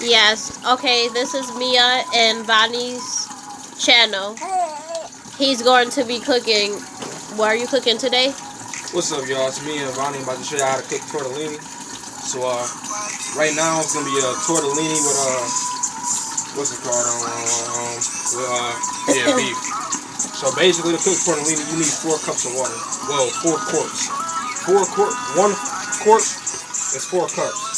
Yes. Okay, this is Mia and Bonnie's channel. He's going to be cooking. What are you cooking today? What's up, y'all? It's me and Ronnie about to show you how to cook tortellini. So, right now it's gonna be a tortellini with what's it called? Beef. So basically, to cook tortellini, you need 4 cups of water. Well, 4 quarts. 1 quart is 4 cups.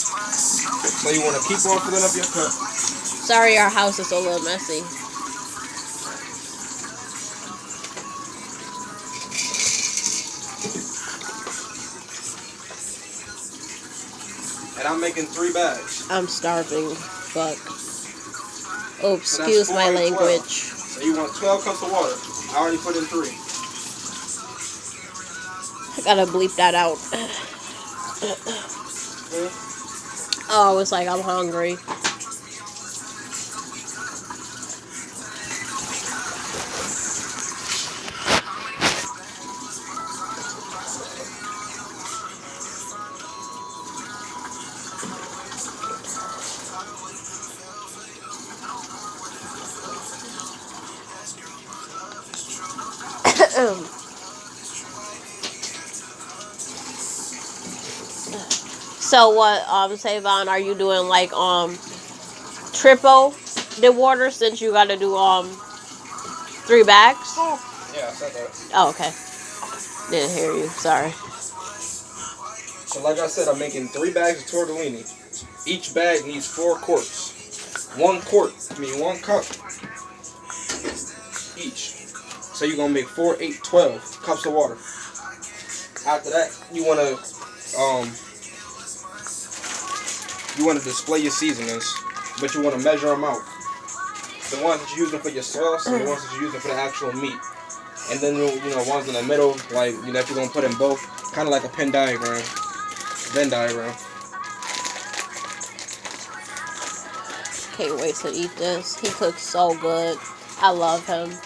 So you want to keep on filling up your cup. Sorry, our house is a little messy. And I'm making 3 bags. I'm starving. Fuck. Oops, So excuse my 4 and language. 12. So you want 12 cups of water. I already put in 3. I gotta bleep that out. Oh, it's like I'm hungry. So what, Savon, are you doing like triple the water since you gotta do 3 bags? Yeah, I said that. Oh, okay. Didn't hear you. Sorry. So like I said, I'm making 3 bags of tortellini. Each bag needs 4 quarts. 1 cup each. So you're gonna make 4, 8, 12 cups of water. After that, you wanna display your seasonings, but you wanna measure them out. The ones that you're using for your sauce and the ones that you're using for the actual meat. And then ones in the middle, like that you're gonna put in both, kind of like a Venn diagram. Can't wait to eat this. He cooks so good. I love him.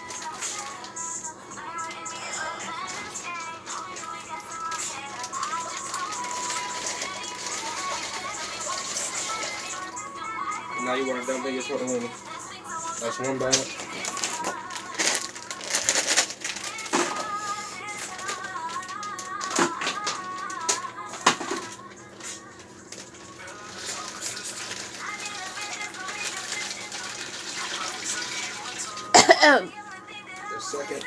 Now you want to dump in your tortellini. That's 1 bag. The second.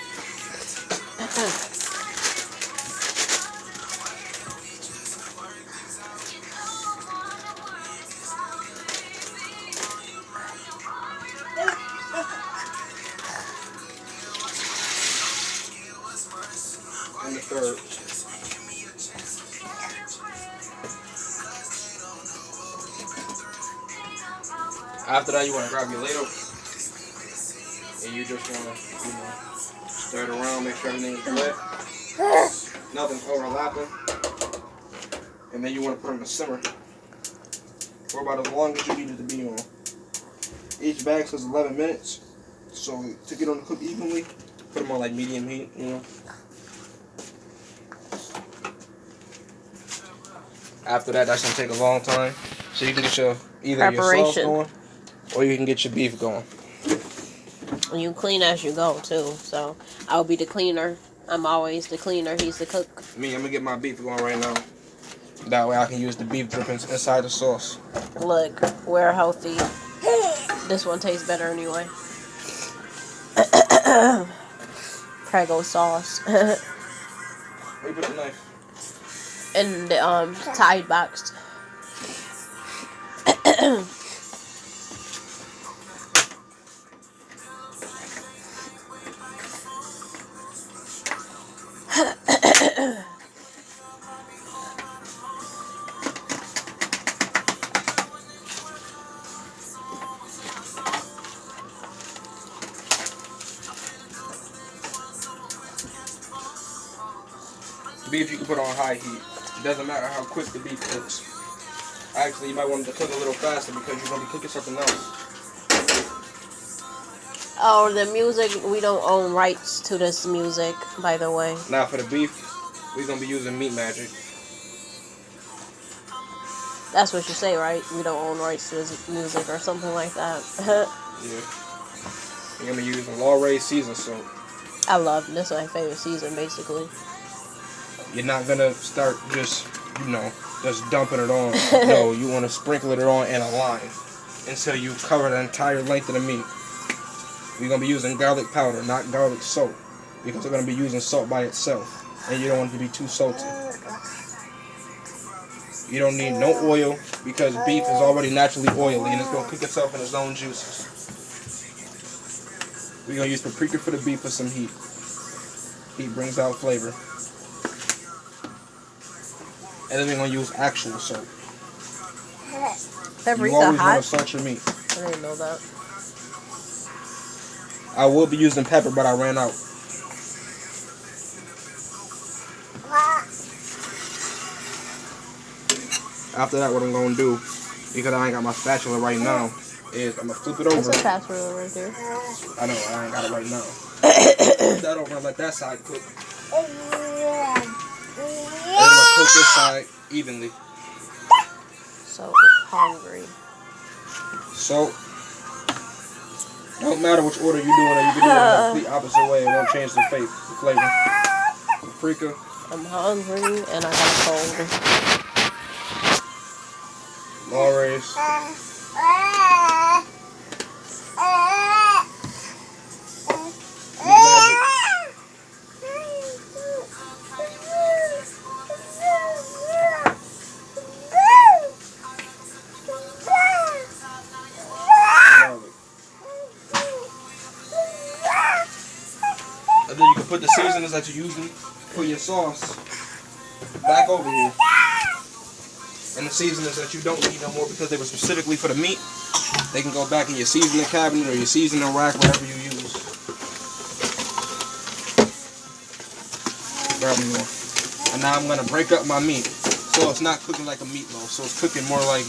And the third. After that, you want to grab your ladle, and you just want to, stir it around, make sure everything is wet, nothing's overlapping, and then you want to put them to simmer for about as long as you need it to be on. Each bag says 11 minutes, so to get them to cook evenly, put them on like medium heat, After that, that's gonna take a long time. So you can get either your sauce going, or you can get your beef going. And you clean as you go too. So I'll be the cleaner. I'm always the cleaner. He's the cook. Me, I'm gonna get my beef going right now. That way I can use the beef drippings inside the sauce. Look, we're healthy. This one tastes better anyway. Prego sauce. Where you put the knife? In the Tide box. Beef you can put on high heat. It doesn't matter how quick the beef cooks. Actually, you might want it to cook a little faster because you're going to be cooking something else. Oh, the music, we don't own rights to this music, by the way. Now for the beef, we're going to be using Meat Magic. That's what you say, right? We don't own rights to his music or something like that. Yeah. You're gonna be using raised seasoned soap. I love it. This is my favorite season, basically. You're not gonna start just, just dumping it on. No, you want to sprinkle it on in a line until you cover the entire length of the meat. You're gonna be using garlic powder, not garlic soap, because we're gonna be using salt by itself, and you don't want it to be too salty. You don't need no oil because beef is already naturally oily and it's gonna cook itself in its own juices. We're gonna use paprika for the beef with some heat. Heat brings out flavor. And then we're gonna use actual salt. Paprika You always hot? want to salt your meat. I didn't know that. I will be using pepper, but I ran out. After that, what I'm gonna do, because I ain't got my spatula right now, is I'm gonna flip it over. That's a casserole right there. I know, I ain't got it right now. Flip that over and let that side cook. And then I'm gonna cook this side evenly. So hungry. So, don't matter which order you do it, you can do it the complete opposite way. It won't change the flavor. Paprika. I'm hungry and I got a cold. Morris. And then you can put the seasonings that you're using for your sauce back over here. And the seasonings that you don't need no more because they were specifically for the meat, they can go back in your seasoning cabinet or your seasoning rack, whatever you use. Grab me more. And now I'm going to break up my meat. So it's not cooking like a meatloaf. So it's cooking more like,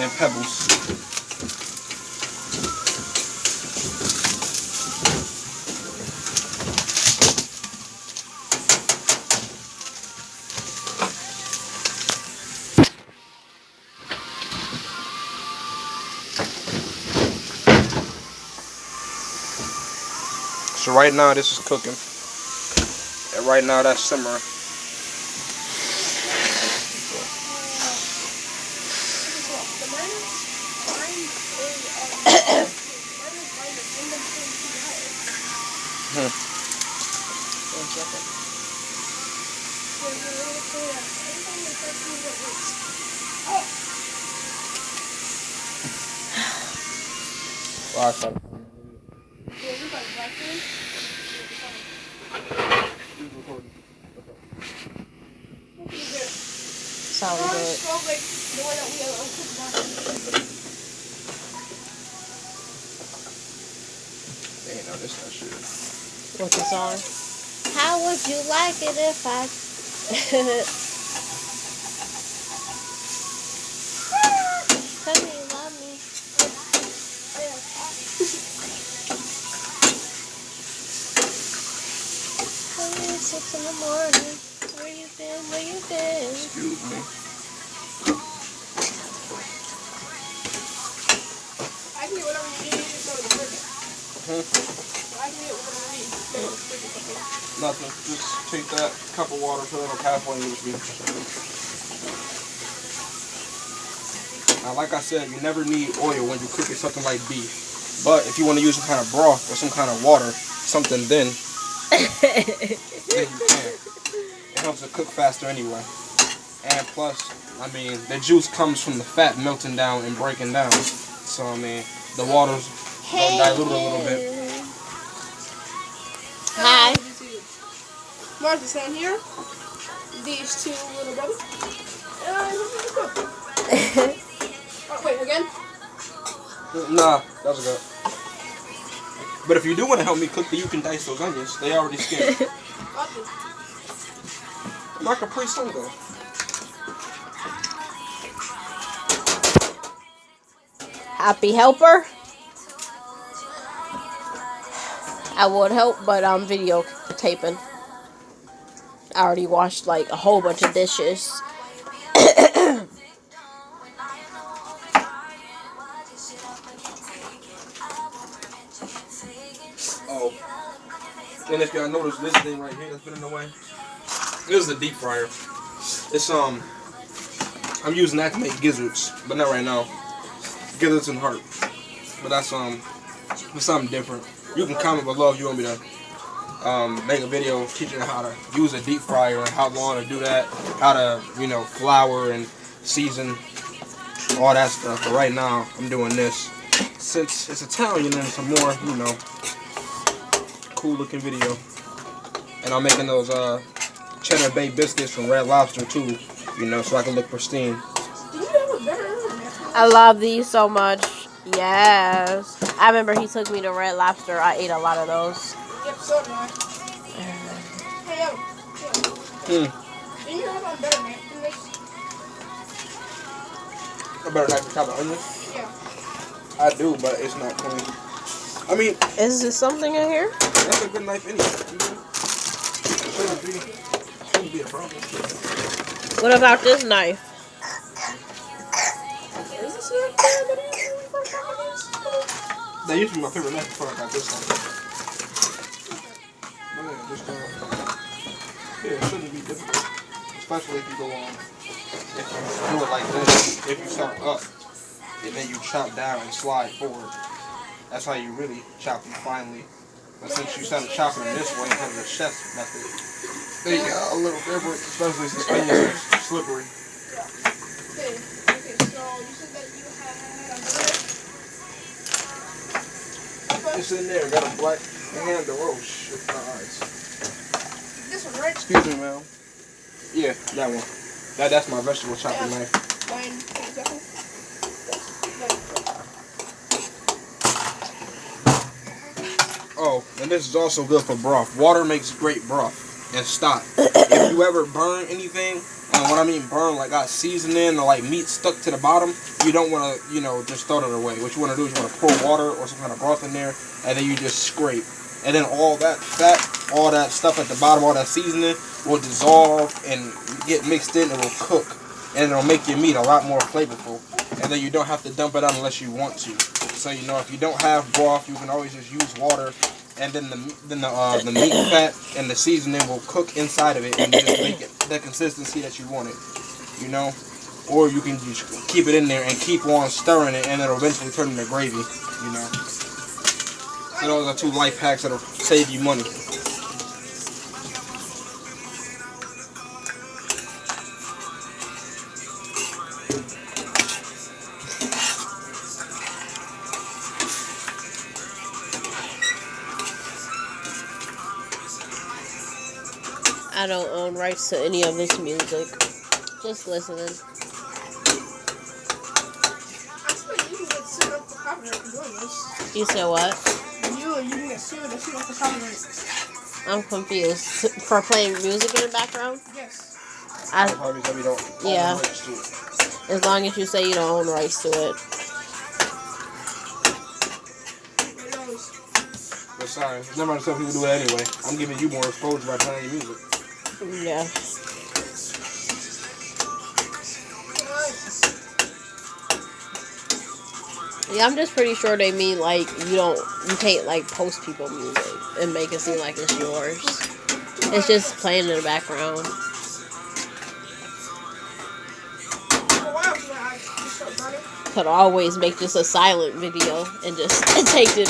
in pebbles. So right now this is cooking, and right now that's simmering. Sounds good. Ain't no this that shit. What's the song? How would you like it if I... Tell me you love me. 6 in the morning. Where you been? Where you been? Excuse me. I can get whatever you need to go to the fridge. I can get whatever you need to go to the fridge. Nothing. Just take that cup of water, put it in a halfway in this beef. Now, like I said, you never need oil when you're cooking something like beef. But if you want to use some kind of broth or some kind of water, something then you can. It helps it cook faster anyway. And plus, I mean, the juice comes from the fat melting down and breaking down. So, I mean, the water's gonna dilute a little bit. Hi. Martha stand here. These two little brothers. Oh, wait, again? Nah, that was good. But if you do want to help me cook, then you can dice those onions. They already skinned. My Capri Sun though. Happy helper. I would help, but I'm videotaping. I already washed like a whole bunch of dishes. Oh, and if y'all notice this thing right here that's been in the way, this is a deep fryer. It's I'm using that to make gizzards, but not right now. Gizzards and heart. But that's it's something different. You can comment below if you want me to make a video teaching how to use a deep fryer and how long to do that, how to flour and season all that stuff. But right now I'm doing this since it's Italian and it's a more cool looking video. And I'm making those cheddar bay biscuits from Red Lobster too, so I can look pristine. I love these so much. Yes. I remember he took me to Red Lobster. I ate a lot of those. Yep, so did I. Hey, yo. Didn't you have a better napkin this? A better knife to chop an onion? Yeah. I do, but it's not clean. I mean, is there something in here? That's a good knife anyway. Shouldn't be a problem. What about this knife? Is this your favorite knife? That used to be my favorite knife before I got this one. But yeah, it shouldn't be difficult. Especially if you go on, if you do it like this, if you start up, and then you chop down and slide forward. That's how you really chop them finely. But since you started chopping them this way because of the chef's method, they got a little different, especially since onions are slippery. Okay, so you said that you had a It's in there, got a black handle. Oh shit, my eyes. This one, right? Excuse me, ma'am. Yeah, that one. That's my vegetable chopping knife. Oh, and this is also good for broth. Water makes great broth and stock. If you ever burn anything, and when I mean burn, like got seasoning or like meat stuck to the bottom, you don't want to, just throw it away. What you want to do is you want to pour water or some kind of broth in there, and then you just scrape. And then all that fat, all that stuff at the bottom, all that seasoning will dissolve and get mixed in. It will cook, and it'll make your meat a lot more flavorful. And then you don't have to dump it out unless you want to. So if you don't have broth, you can always just use water, and then the meat fat and the seasoning will cook inside of it and just make it the consistency that you want it. Or you can just keep it in there and keep on stirring it, and it'll eventually turn into gravy. So those are 2 life hacks that'll save you money. I don't own rights to any of this music. Just listening. I swear you can get sued up for copyright for doing this. You said what? You can get sued up for copyright. I'm confused. For playing music in the background? Yes. Yeah. As long as you say you don't own rights to it. But sorry, never mind. Some people do it anyway. I'm giving you more exposure by playing your music. Yeah. Yeah, I'm just pretty sure they mean like you can't like post people music and make it seem like it's yours. It's just playing in the background. Could always make just a silent video and just take the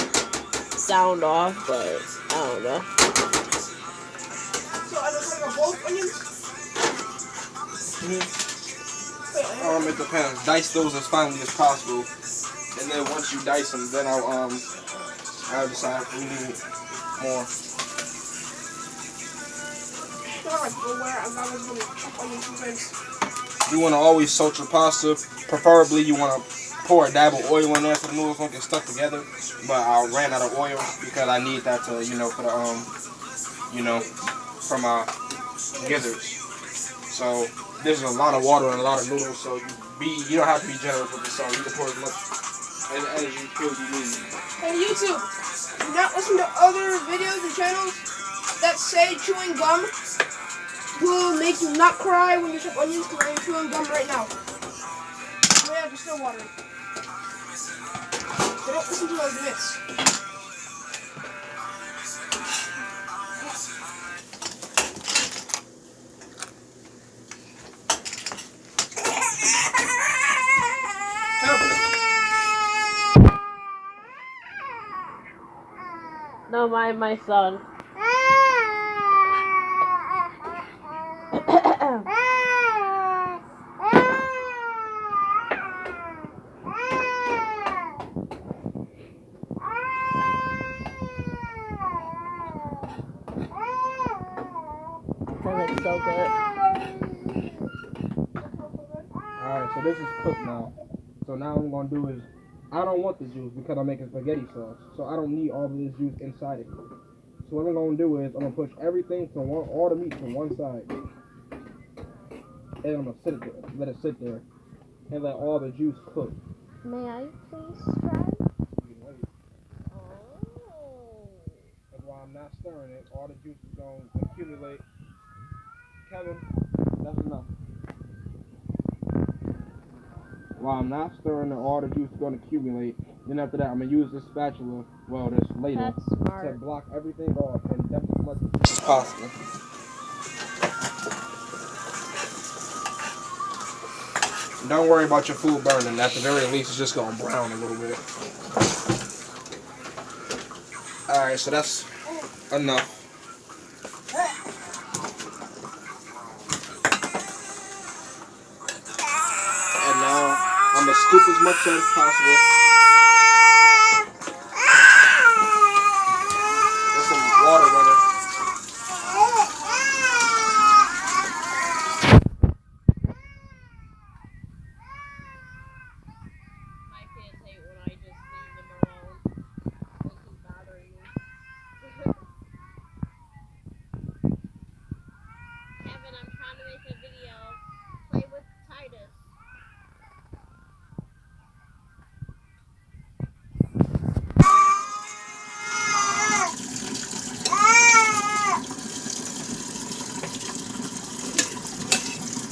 sound off, but I don't know. So I just like both onions? It depends. Dice those as finely as possible, and then once you dice them, then I'll decide if we need more. You want to always soak your pasta. Preferably, you want to pour a dab of oil in there so the noodles don't get stuck together. But I ran out of oil because I need that to, for the for my gizzards. So there's a lot of water and a lot of noodles. So you don't have to be generous with the salt. You can pour as much as you feel you need. And YouTube, do not listen to other videos and channels that say chewing gum will make you not cry when you chop onions because I'm chewing gum right now. So yeah, just still water. So don't listen to those myths. No, my son. That looks so good. Alright, so this is cooked now. So now what I'm going to do is, I don't want the juice because I'm making spaghetti sauce. So I don't need all of this juice inside it. So what I'm going to do is, I'm going to push everything to all the meat to one side. And I'm going to let it sit there. And let all the juice cook. May I please try? And while I'm not stirring it, all the juice is going to accumulate. Kevin, that's enough. While I'm not stirring it, all the juice is going to accumulate. Then after that, I'm going to use this spatula, this ladle, to block everything off and dump as much as possible. Don't worry about your food burning. At the very least, it's just going to brown a little bit. Alright, so that's enough. And now, I'm going to scoop as much as possible. With some water running. My kids hate when I just leave them alone. They keep bothering me. Kevin, I'm trying to make a video. Play with Titus.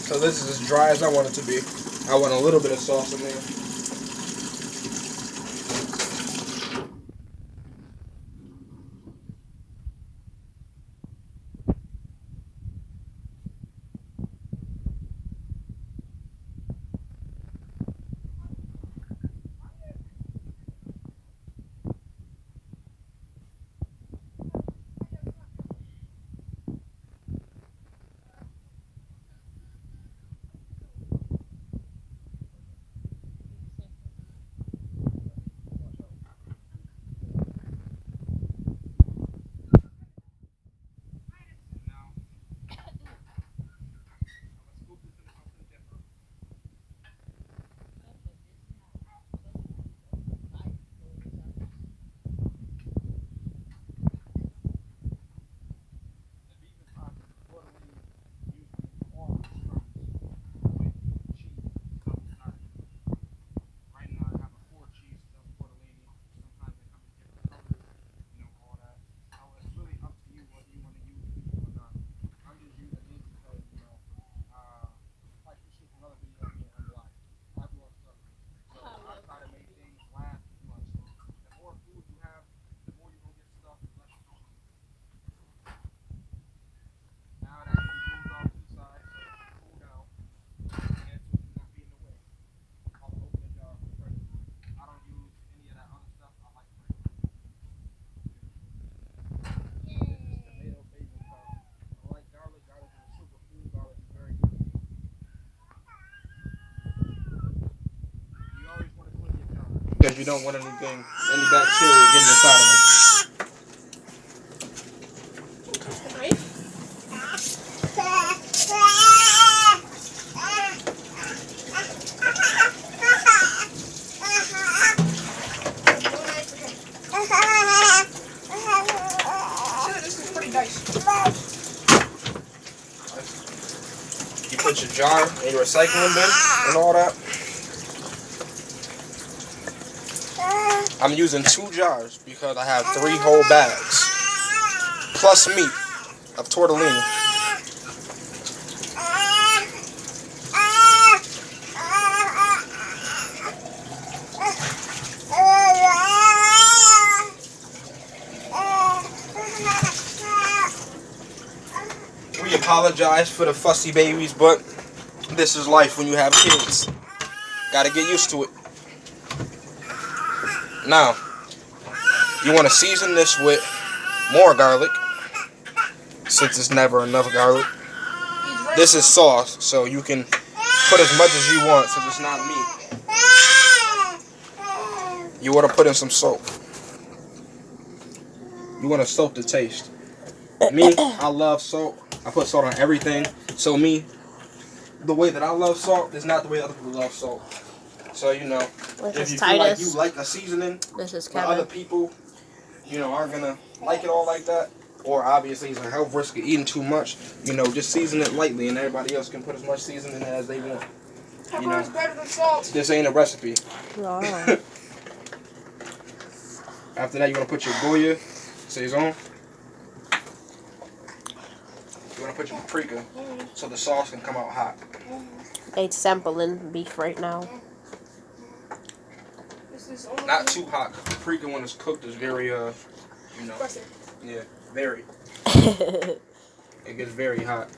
So this is as dry as I want it to be. I want a little bit of sauce in there. Because you don't want any bacteria getting inside of them. You put your jar in your recycling bin and all that. I'm using 2 jars because I have 3 whole bags plus meat of tortellini. apologize for the fussy babies, but this is life when you have kids. Gotta get used to it. Now, you want to season this with more garlic, since it's never enough garlic. This is sauce, so you can put as much as you want since it's not meat. You want to put in some salt. You want to salt the taste. Me, I love salt. I put salt on everything. So me, the way that I love salt is not the way other people love salt. So, you know, if you feel like you like a seasoning, This is but Kevin. other people, you know, aren't going to like it all like that, or obviously it's a health risk of eating too much, you know, just season it lightly and everybody else can put as much seasoning as they want. Pepper is better than salt. This ain't a recipe. Oh. After that, you want to put your Goya Saison. You want to put your paprika so the sauce can come out hot. They sampling beef right now. Not too hot. Paprika when it's cooked is very, you know, yeah, very. It gets very hot.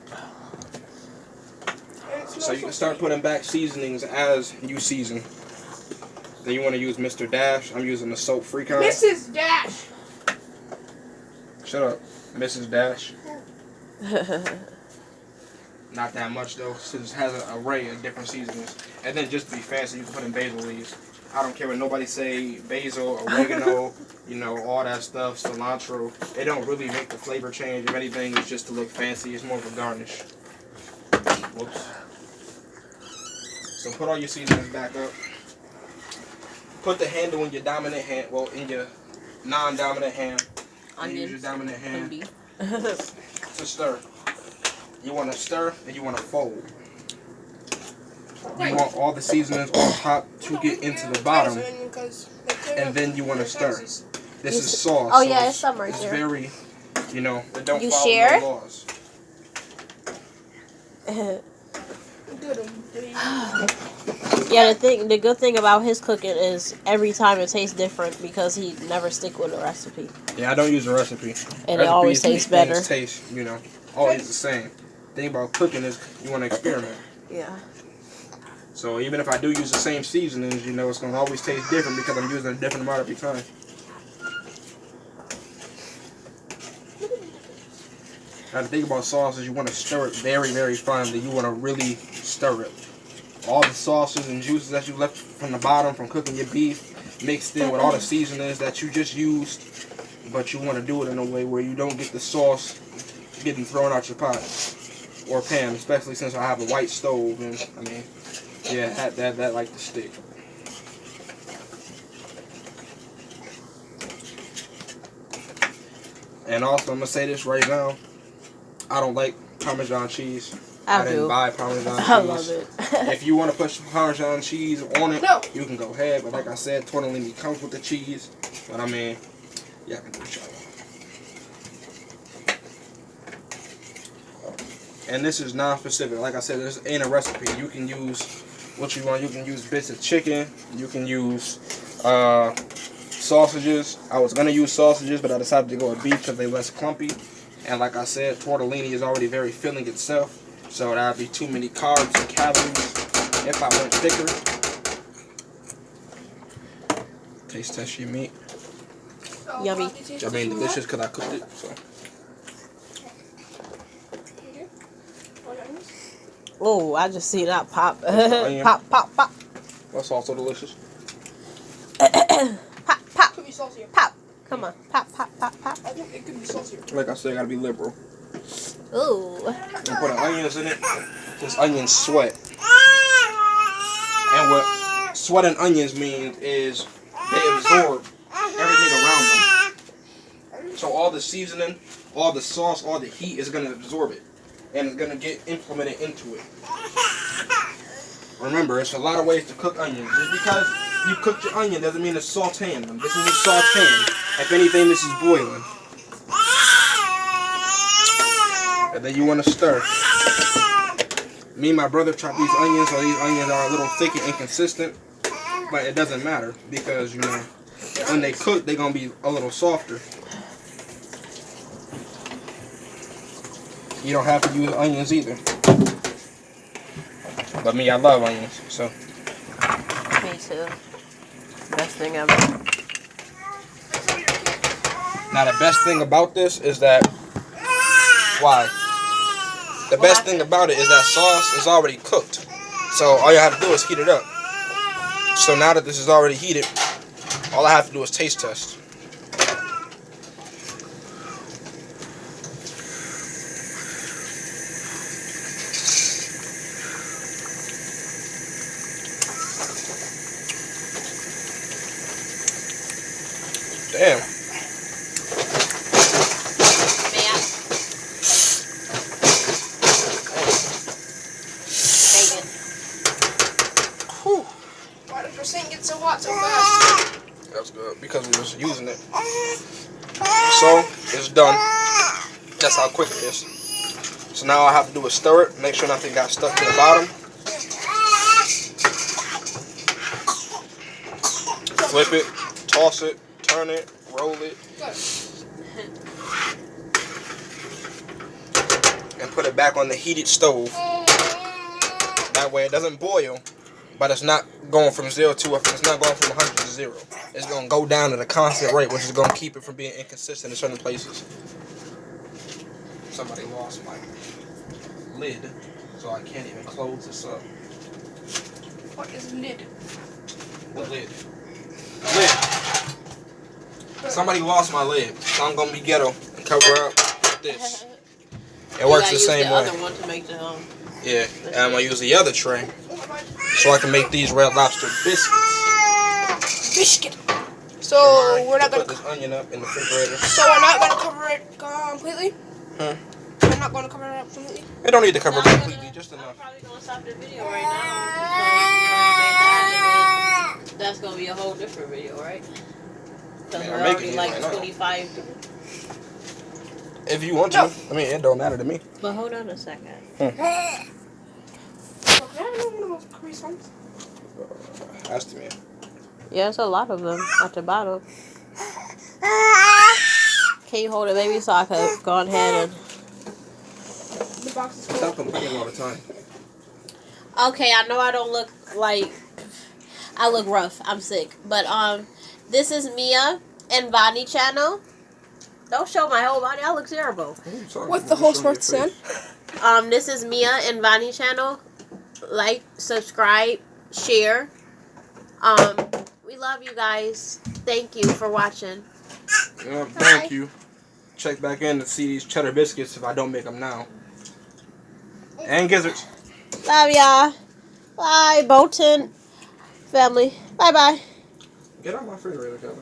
So you can start putting back seasonings as you season. Then you want to use Mr. Dash. I'm using the soap-free kind. Mrs. Dash. Shut up, Mrs. Dash. Not that much though, since it has an array of different seasonings. And then just to be fancy, you can put in basil leaves. I don't care what nobody say, basil, oregano, you know, all that stuff, cilantro. It don't really make the flavor change. If anything, it's just to look fancy. It's more of a garnish. Whoops. So put all your seasonings back up. Put the handle in your dominant hand, well, in your non-dominant hand. And use your dominant hand to stir. You want to stir and you want to fold. You want all the seasonings on top to get into the bottom, and then you want to stir. This is sauce. Oh yeah, it's some right it's there. Very, you know, it don't You follow share? no laws. Yeah, the good thing about his cooking is every time it tastes different because he never stick with a recipe. Yeah, I don't use a recipe. And it always tastes better. Things taste, you know, always the same. The thing about cooking is you want to experiment. Yeah. So even if I do use the same seasonings, you know, it's going to always taste different because I'm using a different amount every time. Now the thing about sauce is you want to stir it very, very finely. You want to really stir it. All the sauces and juices that you left from the bottom from cooking your beef mixed in with all the seasonings that you just used, but you want to do it in a way where you don't get the sauce getting thrown out your pot or pan, especially since I have a white stove and I mean, yeah, that like to stick. And also, I'm gonna say this right now, I don't like Parmesan cheese. I didn't buy Parmesan cheese. I love it. If you want to put some Parmesan cheese on it, No. you can go ahead. But like I said, Tortellini comes with the cheese. But I mean, yeah, I can do what y'all want. And this is non-specific. Like I said, this ain't a recipe. You can use what you want. You can use bits of chicken. You can use sausages. I was gonna use sausages, but I decided to go with beef because they're less clumpy. And like I said, tortellini is already very filling itself. So that would be too many carbs and calories if I went thicker. Taste test your meat. Yummy. I mean, delicious because I cooked it. So. Oh, I just see that pop. Onion. Pop, pop, pop. That's also delicious. Pop, pop, Could be saucier. pop. Come on. Pop, pop, pop, pop. I think it could be saucier. Like I said, gotta be liberal. Ooh. And put onions in it. This onions sweat. And what sweat and onions mean is they absorb everything around them. So all the seasoning, all the sauce, all the heat is gonna absorb it. And it's gonna get implemented into it. Remember, it's a lot of ways to cook onions. Just because you cooked your onion doesn't mean it's sauteing them. This isn't sauteing. If anything, this is boiling. And then you want to stir. Me and my brother chop these onions, so these onions are a little thick and inconsistent. But it doesn't matter because, you know, when they cook, they're going to be a little softer. You don't have to use onions either. But me, I love onions, so. Me too. Best thing ever. Now the best thing about this is that why? The best thing about it is that sauce is already cooked. So all you have to do is heat it up. So now that this is already heated, all I have to do is taste test. Damn. Why does your sink get so hot so fast? That's good because we was using it. So it's done. That's how quick it is. So now all I have to do is stir it, make sure nothing got stuck to the bottom. Flip it, toss it, turn it, roll it, and put it back on the heated stove. That way it doesn't boil, but it's not going from 0 to it's not going from 100 to 0. It's going to go down at a constant rate, which is going to keep it from being inconsistent in certain places. Somebody lost my lid, so I can't even close this up. What is lid? The lid. Lid. Somebody lost my lid, so I'm going to be ghetto and cover up with this. It works the same way. Other one to make the, yeah, and I'm going to use the other tray so I can make these Red Lobster biscuits. Biscuit. So we're not gonna put this onion up in the refrigerator. So we're not gonna cover it completely. Huh? We're not gonna cover it up completely. We don't need to cover it completely, just enough. I'm probably gonna stop the video right now because that's gonna be a whole different video, right? Because we're already like 25. If you want to, I mean, it don't matter to me. But hold on a second. Can I have one of those curry songs? Ask me. Yeah, there's a lot of them at the bottom. Can you hold it, baby, so I could go ahead and... The box is Stop complaining all the time. Okay, I know I don't look like... I look rough. I'm sick. But, this is Mia and Bonnie channel. Don't show my whole body. I look terrible. What's the whole sports son? This is Mia and Bonnie channel. Like, subscribe, share. We love you guys. Thank you for watching. Thank you. Check back in to see these cheddar biscuits if I don't make them now. And gizzards. Love y'all. Bye, Bolton family. Bye-bye. Get out my refrigerator, Kevin.